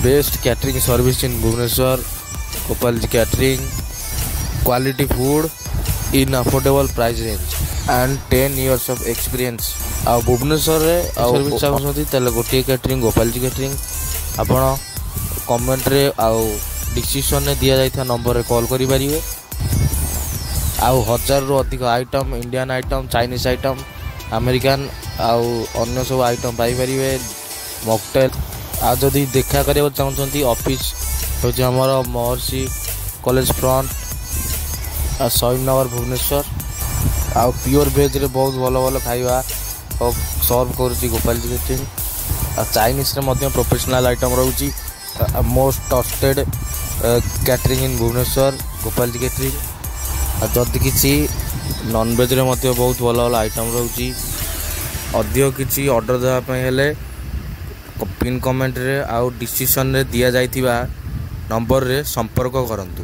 Best catering service in Bhubaneswar Gopal ji catering quality food in affordable price range and 10 years of experience आ भुवनेश्वर रे service चाहूँगी तेल गोटे catering Gopal ji catering आपण कमेंट रे आउ डिस्क्रिप्शन में दिया जाइथा नंबर रे कॉल करि परिबे आउ 1000 रु अधिक item Indian item Chinese item American आउ अन्य सब आइटम पाई परिबे मॉकटेल आ जदि देखा करियो चाहूँगी ऑफिस हो हमर महर्षि कॉलेज फ्रंट 100 नंबर भुवनेश्वर आउ प्योर वेज रे बहुत भल भल खाइबा सर्व करुच्ची गोपाल जी कैटरिंग चाइनीज रे मध्य प्रोफेशनल आइटम रोची most trusted catering in Bhubaneswar Gopal ji catering जदि किसी नॉनवेज रे मध्य बहुत भल भल आइटम रोची अधिक किसी ऑर्डर देवाई हेले पिन कमेंट रे आउ डिस्क्रिप्शन रे दिया जाइथिबा नंबर रे संपर्क करंतु।